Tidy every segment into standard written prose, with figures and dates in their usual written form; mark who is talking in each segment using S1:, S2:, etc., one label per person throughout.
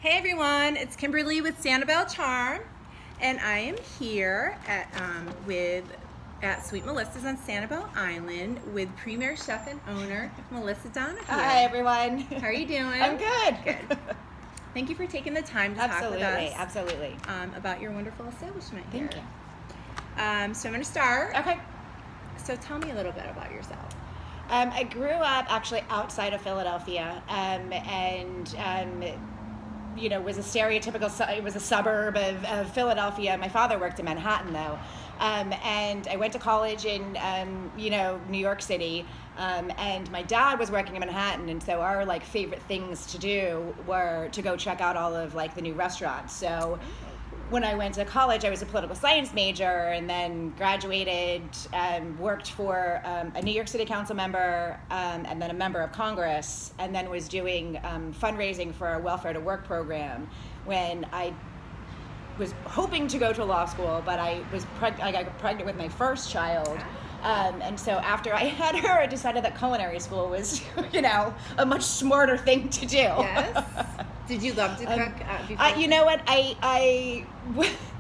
S1: Hey everyone, it's Kimberly with Sanibel Charm, and I am here at Sweet Melissa's on Sanibel Island with Premier Chef and Owner Melissa Donahue.
S2: Hi everyone.
S1: How are you doing?
S2: I'm good.
S1: Good. Thank you for taking the time to talk with us.
S2: Absolutely.
S1: About your wonderful establishment here.
S2: Thank you.
S1: So I'm going to start.
S2: Okay.
S1: So tell me a little bit about yourself.
S2: I grew up actually outside of Philadelphia, was a stereotypical, it was a suburb of Philadelphia. My father worked in Manhattan though. And I went to college in, New York City. And my dad was working in Manhattan. And so our favorite things to do were to go check out all of the new restaurants. So when I went to college, I was a political science major and then graduated, worked for a New York City council member and then a member of Congress, and then was doing fundraising for a welfare to work program when I was hoping to go to law school, but I got pregnant with my first child. And so after I had her, I decided that culinary school was, a much smarter thing to do.
S1: Yes. Did you love to cook before?
S2: You know what?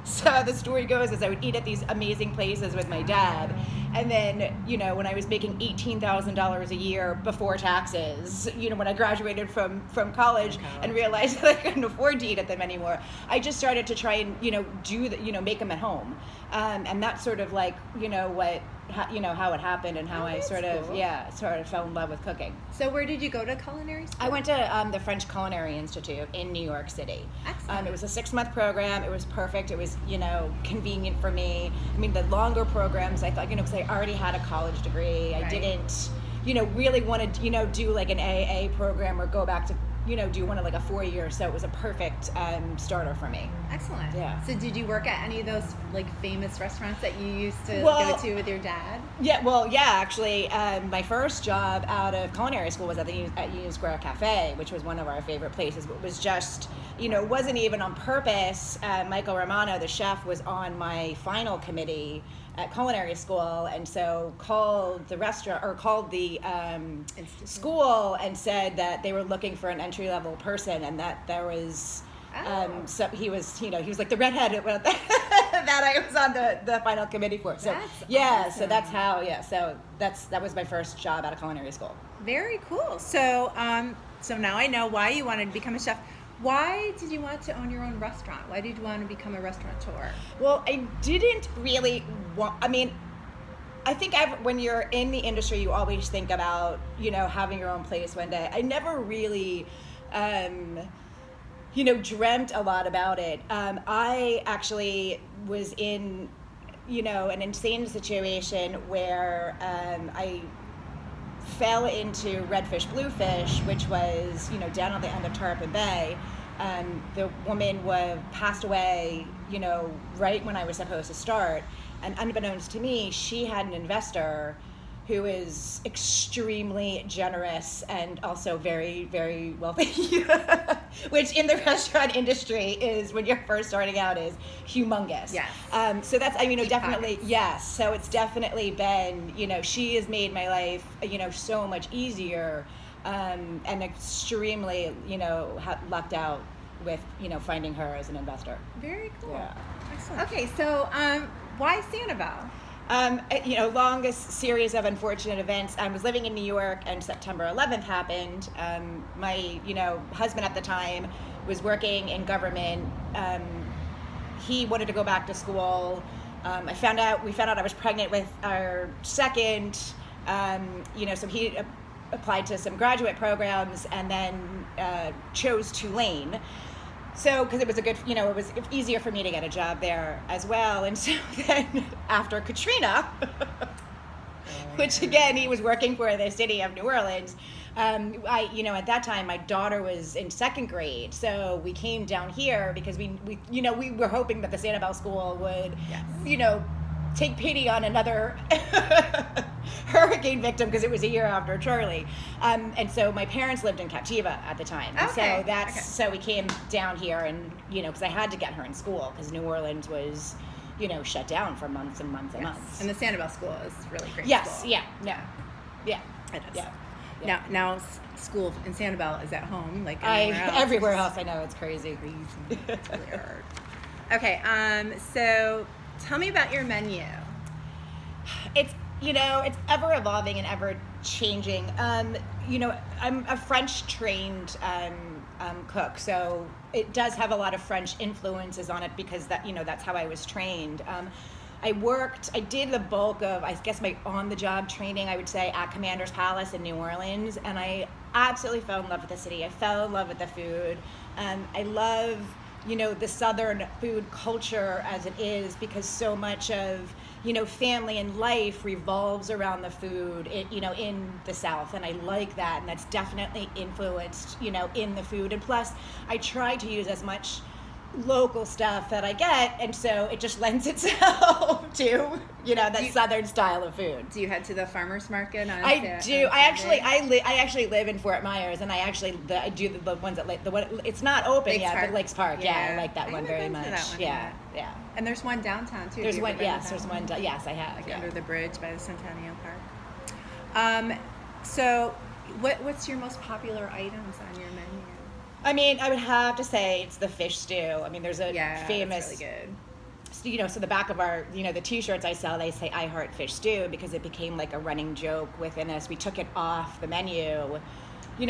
S2: So the story goes is I would eat at these amazing places with my dad. And then, when I was making $18,000 a year before taxes, when I graduated from college and realized that I couldn't afford to eat at them anymore, I just started to try and, make them at home. And that's sort of how it happened and how I sort of fell in love with cooking.
S1: So where did you go to culinary school?
S2: I went to the French Culinary Institute in New York City.
S1: Excellent.
S2: It was a 6-month program. It was perfect. It was, convenient for me. I mean, the longer programs, I thought, because I already had a college degree. I didn't, really want to, do an AA program or go back to, do one of a 4-year. So it was a perfect starter for me.
S1: Excellent.
S2: Yeah.
S1: So did you work at any of those famous restaurants that you used to go to with your dad?
S2: Yeah. Well, yeah. Actually, my first job out of culinary school was at Union Square Cafe, which was one of our favorite places. But it was just, wasn't even on purpose. Michael Romano, the chef, was on my final committee at culinary school, and so called the restaurant or called the school and said that they were looking for an entry-level person, and that there was so he was the redhead that I was on the final committee for. So
S1: awesome.
S2: So that's how that was my first job out of culinary school.
S1: Very cool. So so now I know why you wanted to become a chef. Why did you want to own your own restaurant? Why did you want to become a restaurateur?
S2: Well, I didn't really want, I think when you're in the industry, you always think about, having your own place one day. I never really, dreamt a lot about it. I actually was in, an insane situation where I fell into redfish, bluefish, which was, down on the end of Tarpon Bay. The woman passed away, right when I was supposed to start. And unbeknownst to me, she had an investor who is extremely generous and also very, very wealthy, which in the restaurant industry is, when you're first starting out, is humongous.
S1: Yes.
S2: So that's, definitely,
S1: pockets.
S2: yes. So it's definitely been, she has made my life, so much easier, and extremely, lucked out with, finding her as an investor.
S1: Very cool.
S2: Yeah.
S1: Excellent. Okay, so why Sanibel?
S2: Longest series of unfortunate events. I was living in New York, and September 11th happened. My, husband at the time was working in government. He wanted to go back to school. We found out I was pregnant with our second. So he applied to some graduate programs and then chose Tulane. So, because it was it was easier for me to get a job there as well. And so then after Katrina, which again, he was working for the city of New Orleans, at that time, my daughter was in 2nd grade. So we came down here because we were hoping that the Sanibel School would, take pity on another hurricane victim, because it was a year after Charlie. And so my parents lived in Captiva at the time. And so we came down here and, because I had to get her in school because New Orleans was, shut down for months and months and months.
S1: And the Sanibel School is really great.
S2: Yes.
S1: School.
S2: Yeah. No. Yeah.
S1: It is.
S2: Yeah. Yeah.
S1: Now school in Sanibel is at home, like
S2: Everywhere else. I know, it's crazy.
S1: It's really hard. Okay, so tell me about your menu.
S2: It's it's ever evolving and ever changing. I'm a French trained cook, so it does have a lot of French influences on it because that's how I was trained. I did the bulk of, I guess, my on-the-job training, I would say, at Commander's Palace in New Orleans, and I absolutely fell in love with the city. I fell in love with the food. I love, the Southern food culture as it is, because so much of, family and life revolves around the food, in the South, and I like that, and that's definitely influenced, in the food. And plus, I try to use as much local stuff that I get, and so it just lends itself to that Southern style of food.
S1: Do you head to the farmers market?
S2: I do. I actually live in Fort Myers, and I do the ones at it's not open yet, but Lakes Park. Yeah, I like that one very much.
S1: That one,
S2: yeah.
S1: And there's one downtown too.
S2: There's one. Yes, there's one. Yes, I have.
S1: Like under the bridge by the Centennial Park. So, what's your most popular items on your menu?
S2: I mean, I would have to say it's the fish stew. I mean, there's a famous.
S1: That's really good.
S2: So the back of our, the T-shirts I sell, they say "I heart fish stew" because it became like a running joke within us. We took it off the menu,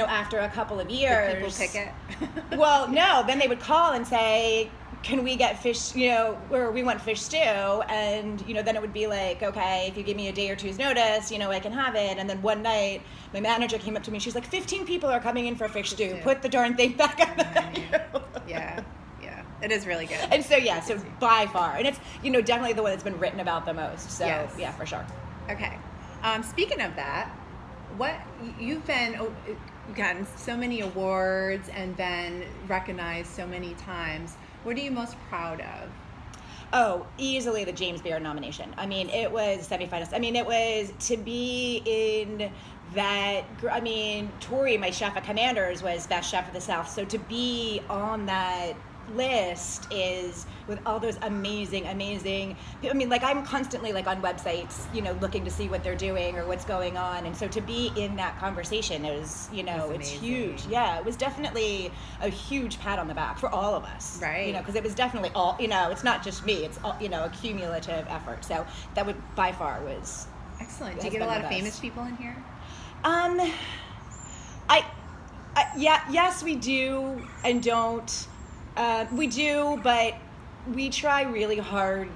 S2: after a couple of years.
S1: Did people pick it?
S2: Well, no. Then they would call and say, "Can we get fish? Or we want fish stew." And then it would be like, "Okay, if you give me a day or two's notice, I can have it." And then one night, my manager came up to me. She's like, 15 people are coming in for fish stew. Put the darn thing back on the menu.
S1: Yeah. It is really good.
S2: And so, so by far. And it's, definitely the one that's been written about the most. So, yeah, for sure.
S1: Okay. Speaking of that, you've gotten so many awards and been recognized so many times. What are you most proud of?
S2: Oh, easily the James Beard nomination. I mean, it was semifinalist. I mean, it was to be in that. I mean, Tori, my chef at Commanders, was best chef of the South. So to be on that list is with all those amazing. I mean, like I'm constantly like on websites, looking to see what they're doing or what's going on, and so to be in that conversation is, it's huge. Yeah, it was definitely a huge pat on the back for all of us,
S1: right?
S2: Because it was definitely all, it's not just me. It's all, a cumulative effort. So that would by far was
S1: excellent. Do you get a lot of famous people in here?
S2: Yes, we do and don't. We do, but we try really hard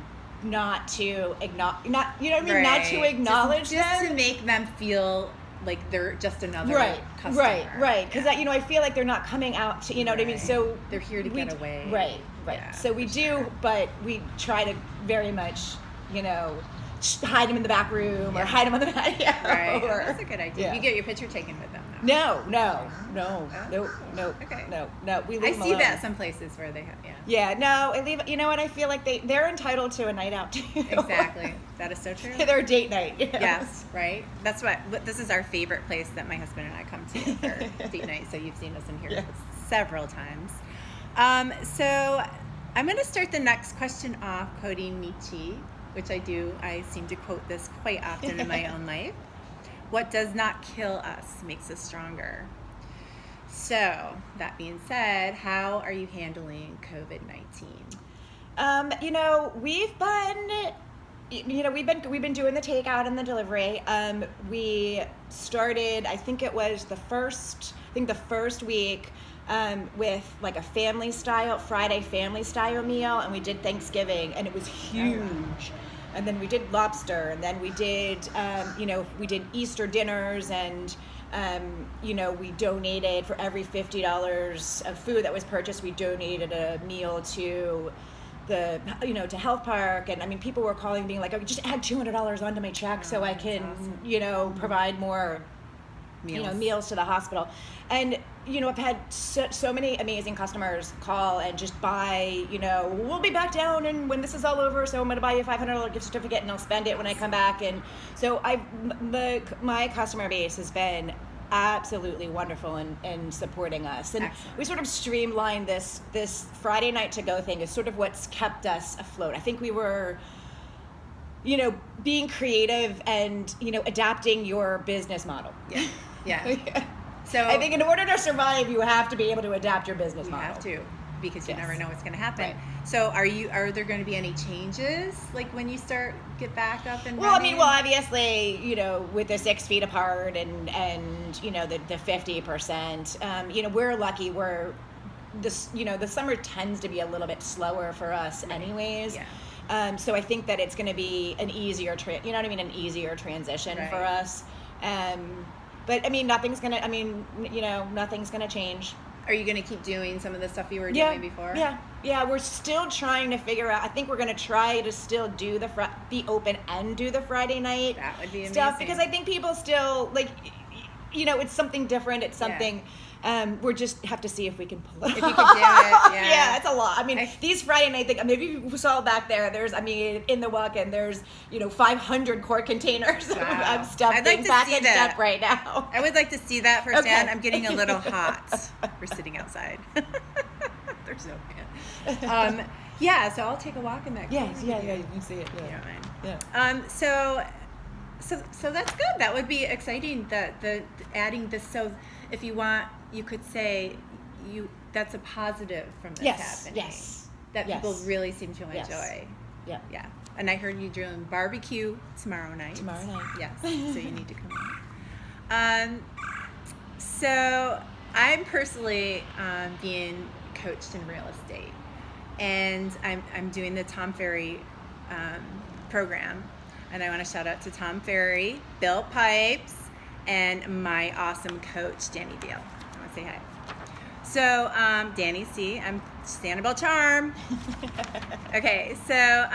S2: not to acknowledge, not to acknowledge
S1: just to make them feel like they're just another customer.
S2: Right. Because I feel like they're not coming out to, what I mean? So
S1: they're here to get away.
S2: Right.
S1: Yeah,
S2: so we do, but we try to very much, hide them in the back room or hide them on the patio.
S1: Right. That's a good idea. You get your picture taken with them, though.
S2: No.
S1: Okay.
S2: No. We leave them
S1: I see
S2: alone.
S1: that some places where they have,
S2: Yeah, no, I leave. You know what? I feel like they're entitled to a night out too.
S1: Exactly. That is so true.
S2: Their date night.
S1: Yes, right. That's what. This is our favorite place that my husband and I come to for date night. So you've seen us in here several times. So I'm going to start the next question off quoting Nietzsche, which I do. I seem to quote this quite often in my own life. What does not kill us makes us stronger. So that being said, how are you handling COVID-19? We've been doing the takeout and the delivery. We started, I think it was the first week with like a Friday family style meal, and we did Thanksgiving, and it was huge. And then we did lobster, and then we did Easter dinners, and we donated for every $50 of food that was purchased. We donated a meal to the to Health Park, and I mean, people were calling, being like, "I just add $200 onto my check so I can provide more meals to the hospital." And I've had so many amazing customers call and just buy, we'll be back down and when this is all over, so I'm going to buy you a $500 gift certificate and I'll spend it when I come back. And so my customer base has been absolutely wonderful in supporting us. And excellent.
S2: We sort of streamlined this Friday night to go thing is sort of what's kept us afloat. I think we were being creative and adapting your business model.
S3: Yeah.
S1: Yeah.
S3: So
S1: I think in order to survive, you have to be able to adapt your business
S3: you
S1: model.
S3: have to, because you
S1: Yes.
S3: never know what's going to happen.
S1: Right.
S3: So are there going to be any changes, like when you get back up and
S1: Well, I
S3: running?
S1: mean, obviously, with the 6 feet apart and the 50%, we're lucky. The summer tends to be a little bit slower for us, anyways.
S3: Yeah.
S1: So I think that it's going to be an easier, an easier transition
S3: Right.
S1: for us. But I mean, nothing's gonna change.
S3: Are you going to keep doing some of the stuff you were doing before?
S1: Yeah. We're still trying to figure out. I think we're going to try to still do be open and do the Friday night
S3: That would be
S1: stuff,
S3: amazing.
S1: because I think people still it's something different. It's something. We just have to see if we can pull it
S3: If you
S1: off.
S3: can do it, yeah.
S1: Yeah, it's a lot. I mean, these Friday night things, maybe you saw back there, in the walk-in, there's, 500 quart containers
S3: Wow.
S1: of stuff
S3: I'd
S1: being
S3: like to see
S1: packaged
S3: that.
S1: up right now.
S3: I would like to see that firsthand.
S1: Okay.
S3: I'm getting a little hot. We're sitting outside. There's no fan. Yeah, so I'll take a walk in that.
S1: Yes,
S3: car.
S1: yeah, you can see it.
S3: You
S1: Yeah.
S3: don't mind.
S1: Yeah.
S3: So that's good. That would be exciting. The adding this. So if you want, you could say that's a positive from this happening.
S1: Yes.
S3: That
S1: Yes.
S3: people really seem to
S1: Yes.
S3: enjoy.
S1: Yeah.
S3: Yeah. And I heard you doing barbecue tomorrow night.
S1: Tomorrow night.
S3: Yes. So you need to come on. So I'm personally being coached in real estate, and I'm doing the Tom Ferry program, and I want to shout out to Tom Ferry, Bill Pipes, and my awesome coach Danny Deal. I want to say hi. So Danny C, I'm Sanibel Charm. Okay, so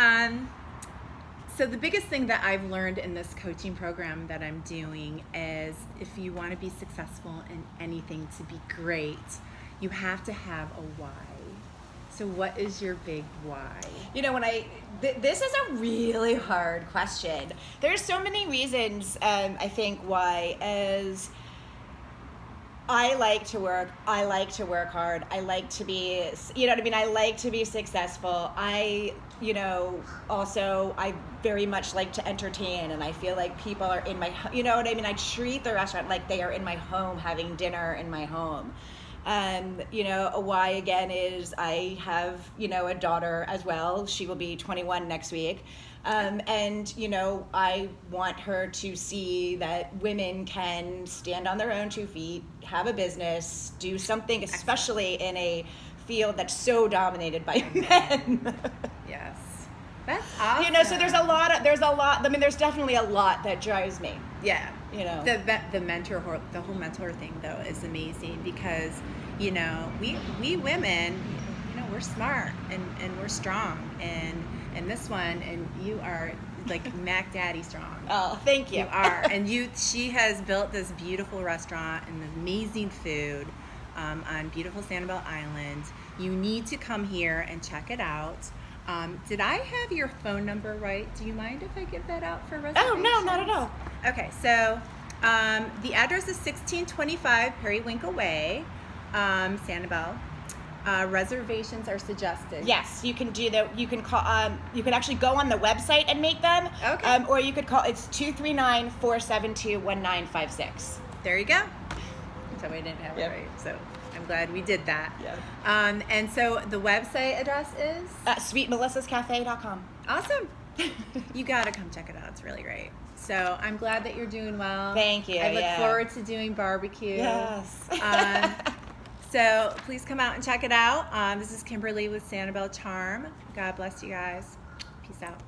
S3: the biggest thing that I've learned in this coaching program that I'm doing is, if you want to be successful in anything, to be great, you have to have a why. So what is your big why?
S1: This is a really hard question. There's so many reasons, I think, why. As I like to work hard. I like to be, I like to be successful. I very much like to entertain, and I feel like people are in my, I treat the restaurant like they are in my home, having dinner in my home. A why again is I have, a daughter as well. She will be 21 next week. And I want her to see that women can stand on their own 2 feet, have a business, do something, especially in a field that's so dominated by men.
S3: Yes. That's awesome.
S1: So there's definitely a lot that drives me.
S3: Yeah. The whole mentor thing though is amazing, because we women, we're smart and we're strong, and this one, and you are like Mac Daddy strong.
S1: Oh, thank you.
S3: You are. And she has built this beautiful restaurant and amazing food on beautiful Sanibel Island. You need to come here and check it out. Did I have your phone number right? Do you mind if I give that out for reservations?
S1: Oh, no, not at all.
S3: Okay, so the address is 1625 Periwinkle Way, Sanibel. Reservations are suggested.
S1: Yes, you can do that. You can call. You can actually go on the website and make them.
S3: Okay.
S1: Or you could call. It's 239-472-1956.
S3: There you go. So we didn't have it right. So I'm glad we did that.
S1: Yeah.
S3: And so the website address is?
S1: SweetMelissasCafe.com.
S3: Awesome. You got to come check it out. It's really great. So I'm glad that you're doing well.
S1: Thank you.
S3: I look forward to doing barbecue.
S1: Yes.
S3: So please come out and check it out. This is Kimberly with Sanibel Charm. God bless you guys. Peace out.